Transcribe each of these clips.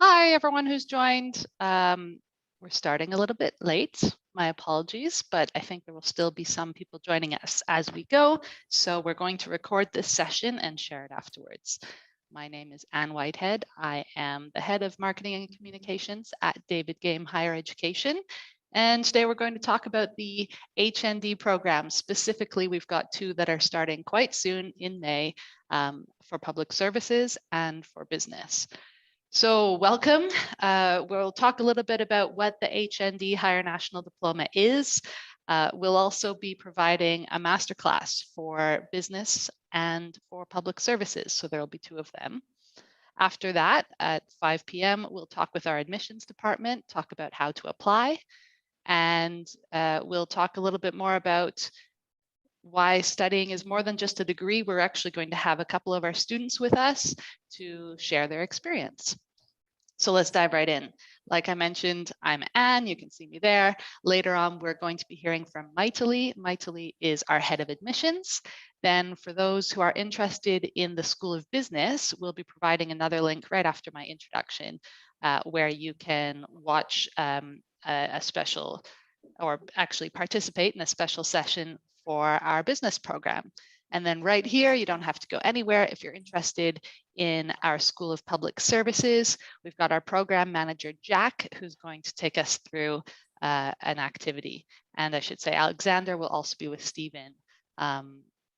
Hi, everyone who's joined. We're starting a little bit late. My apologies, but I think there will still be some people joining us as we go. So we're going to record this session and share it afterwards. My name is Anne Whitehead. I am the head of marketing and communications at David Game Higher Education. And today we're going to talk about the HND program. Specifically, we've got two that are starting quite soon in May for public services and for business. So welcome. We'll talk a little bit about what the HND Higher National Diploma is. We'll also be providing a masterclass for business and for public services. So there will be two of them. After that, at 5 p.m., we'll talk with our admissions department, talk about how to apply. And we'll talk a little bit more about why studying is more than just a degree. We're actually going to have a couple of our students with us to share their experience. So let's dive right in. Like I mentioned, I'm Anne, you can see me there. Later on, we're going to be hearing from Maitali. Maitali is our head of admissions. Then for those who are interested in the School of Business, we'll be providing another link right after my introduction where you can watch a special, or actually participate in a special session for our business program. And then right here, you don't have to go anywhere. If you're interested in our School of Public Services, we've got our program manager, Jack, who's going to take us through an activity. And I should say Alexander will also be with Stephen,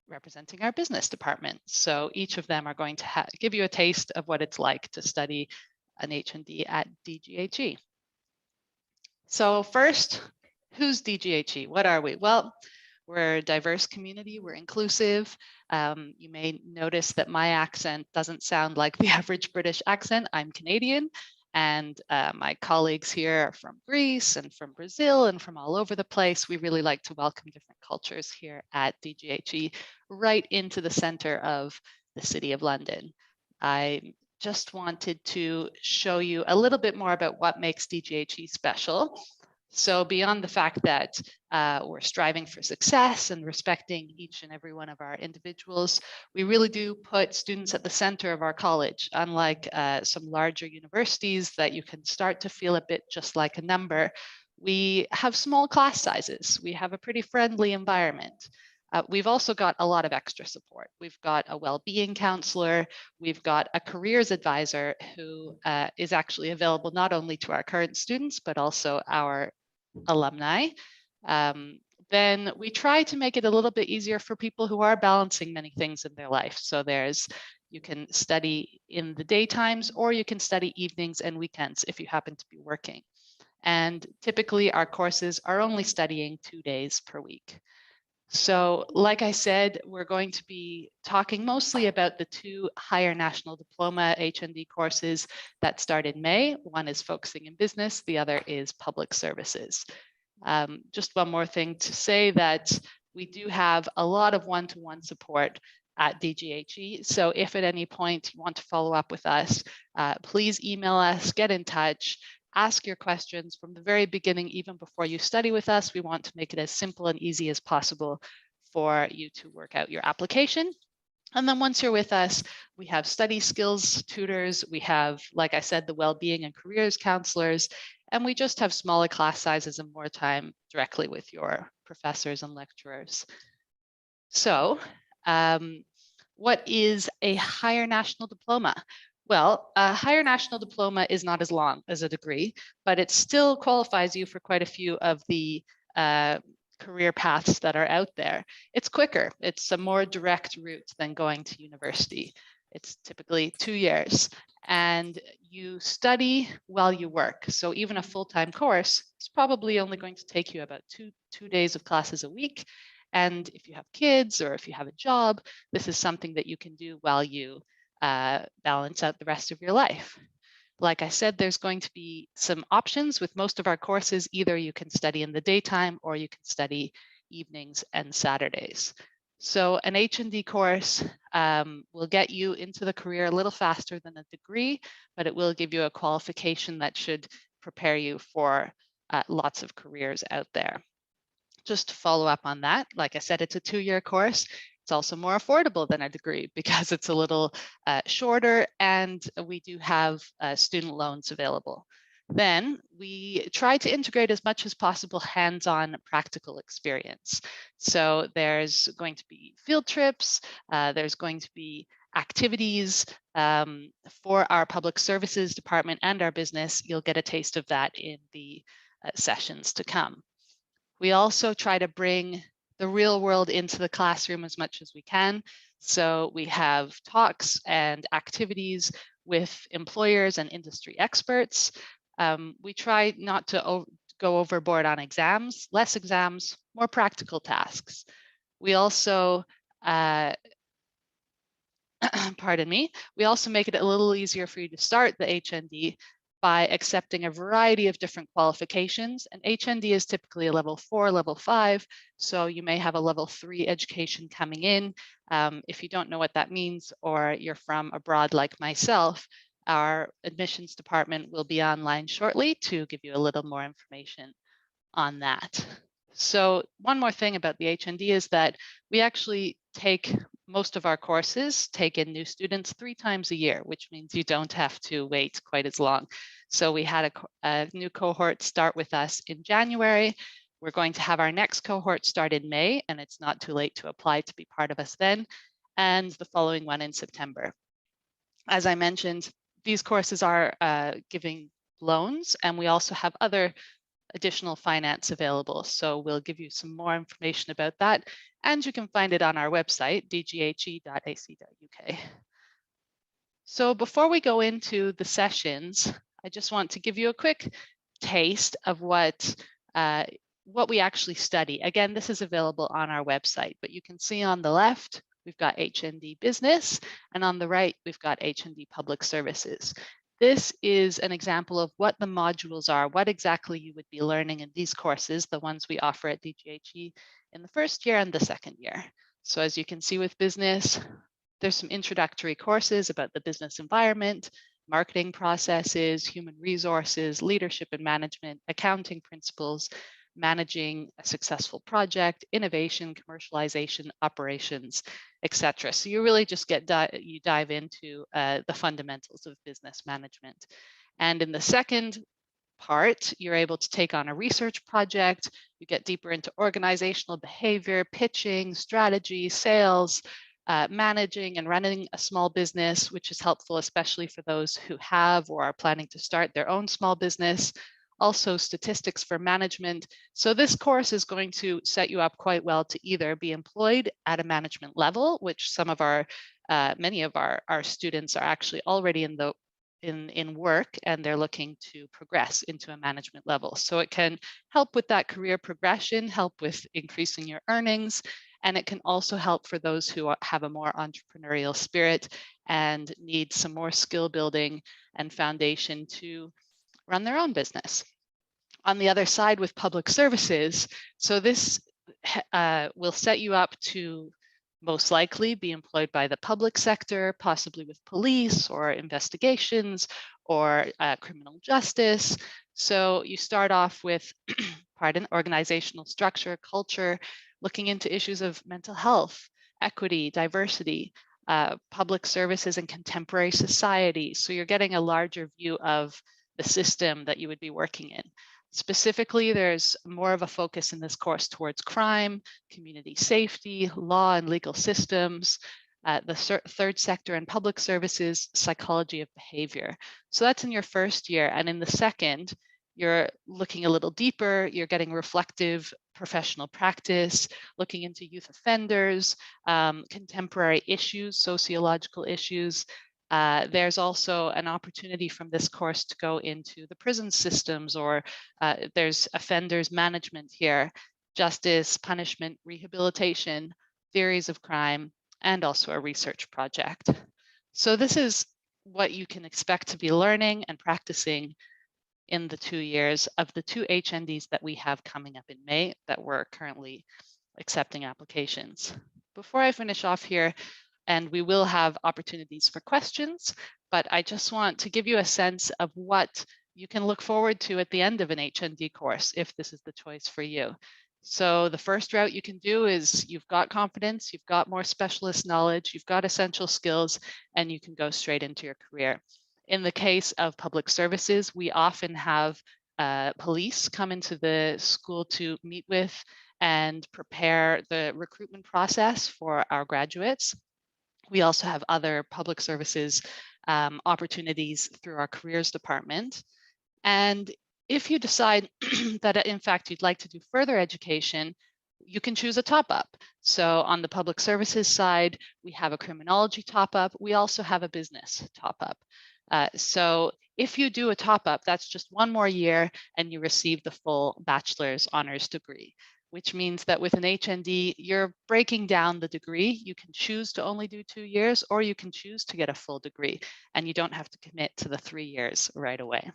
representing our business department. So each of them are going to give you a taste of what it's like to study an HND at DGHE. So first, who's DGHE? What are we? Well, we're a diverse community, we're inclusive. You may notice that my accent doesn't sound like the average British accent. I'm Canadian, and my colleagues here are from Greece and from Brazil and from all over the place. We really like to welcome different cultures here at DGHE, right into the center of the City of London. I just wanted to show you a little bit more about what makes DGHE special. So beyond the fact that we're striving for success and respecting each and every one of our individuals, we really do put students at the center of our college. Unlike some larger universities that you can start to feel a bit just like a number, we have small class sizes. We have a pretty friendly environment. We've also got a lot of extra support. We've got a well-being counselor. We've got a careers advisor who is actually available not only to our current students, but also our alumni. Then we try to make it a little bit easier for people who are balancing many things in their life. So you can study in the daytimes, or you can study evenings and weekends if you happen to be working. And typically our courses are only studying 2 days per week. So like I said, we're going to be talking mostly about the two higher national diploma HND courses that start in May. One is focusing in business, the other is public services. Just one more thing to say that we do have a lot of one-to-one support at DGHE. So if at any point you want to follow up with us, please email us, get in touch. Ask your questions from the very beginning, even before you study with us. We want to make it as simple and easy as possible for you to work out your application. And then once you're with us, we have study skills tutors. We have, like I said, the well-being and careers counselors, and we just have smaller class sizes and more time directly with your professors and lecturers. So what is a higher national diploma? Well, a higher national diploma is not as long as a degree, but it still qualifies you for quite a few of the career paths that are out there. It's quicker. It's a more direct route than going to university. It's typically 2 years, and you study while you work. So even a full-time course is probably only going to take you about two days of classes a week. And if you have kids or if you have a job, this is something that you can do while you balance out the rest of your life. Like I said, there's going to be some options with most of our courses. Either you can study in the daytime or you can study evenings and Saturdays. So an HND course will get you into the career a little faster than a degree, but it will give you a qualification that should prepare you for lots of careers out there. Just to follow up on that, like I said, it's a 2-year course. It's also more affordable than a degree because it's a little shorter, and we do have student loans available. Then we try to integrate as much as possible hands-on practical experience. So there's going to be field trips, there's going to be activities for our public services department and our business. You'll get a taste of that in the sessions to come. We also try to bring the real world into the classroom as much as we can. So we have talks and activities with employers and industry experts. We try not to go overboard on exams, less exams, more practical tasks. We also pardon me, we also make it a little easier for you to start the HND by accepting a variety of different qualifications. And HND is typically a level 4, level 5, so you may have a level 3 education coming in. If you don't know what that means, or you're from abroad like myself, our admissions department will be online shortly to give you a little more information on that. So one more thing about the HND is that we actually take most of our courses, take in new students 3 times a year, which means you don't have to wait quite as long. So we had a new cohort start with us in January. We're going to have our next cohort start in May, and it's not too late to apply to be part of us then, and the following one in September. As I mentioned, these courses are giving loans, and we also have other additional finance available. So we'll give you some more information about that, and you can find it on our website, dghe.ac.uk. So before we go into the sessions, I just want to give you a quick taste of what we actually study. Again, this is available on our website, but you can see on the left, we've got HND Business, and on the right, we've got HND Public Services. This is an example of what the modules are, what exactly you would be learning in these courses, the ones we offer at DGHE in the first year and the second year. So as you can see with business, there's some introductory courses about the business environment, marketing processes, human resources, leadership and management, accounting principles, managing a successful project, innovation, commercialization, operations, etc. So you really just you dive into the fundamentals of business management. And in the second part, you're able to take on a research project. You get deeper into organizational behavior, pitching, strategy, sales, managing and running a small business, which is helpful, especially for those who have or are planning to start their own small business. Also statistics for management. So this course is going to set you up quite well to either be employed at a management level, which some of our, many of our students are actually already in work, and they're looking to progress into a management level. So it can help with that career progression, help with increasing your earnings, and it can also help for those who have a more entrepreneurial spirit and need some more skill building and foundation to run their own business. On the other side with public services, so this will set you up to most likely be employed by the public sector, possibly with police or investigations or criminal justice. So you start off with, organizational structure, culture, looking into issues of mental health, equity, diversity, public services and contemporary society. So you're getting a larger view of the system that you would be working in. Specifically, there's more of a focus in this course towards crime, community safety, law and legal systems, the third sector and public services, psychology of behavior. So that's in your first year. And in the second, you're looking a little deeper, you're getting reflective professional practice, looking into youth offenders, contemporary issues, sociological issues. There's also an opportunity from this course to go into the prison systems, or there's offenders management here, justice, punishment, rehabilitation, theories of crime, and also a research project. So this is what you can expect to be learning and practicing in the 2 years of the 2 HNDs that we have coming up in May that we're currently accepting applications. Before I finish off here, and we will have opportunities for questions, but I just want to give you a sense of what you can look forward to at the end of an HND course, if this is the choice for you. So the first route you can do is you've got confidence, you've got more specialist knowledge, you've got essential skills, and you can go straight into your career. In the case of public services, we often have police come into the school to meet with and prepare the recruitment process for our graduates. We also have other public services opportunities through our careers department. And if you decide that in fact you'd like to do further education, you can choose a top up. So on the public services side, we have a criminology top up. We also have a business top up. So if you do a top up, that's just one more year and you receive the full bachelor's honors degree, which means that with an HND, you're breaking down the degree. You can choose to only do 2 years, or you can choose to get a full degree, and you don't have to commit to the 3 years right away.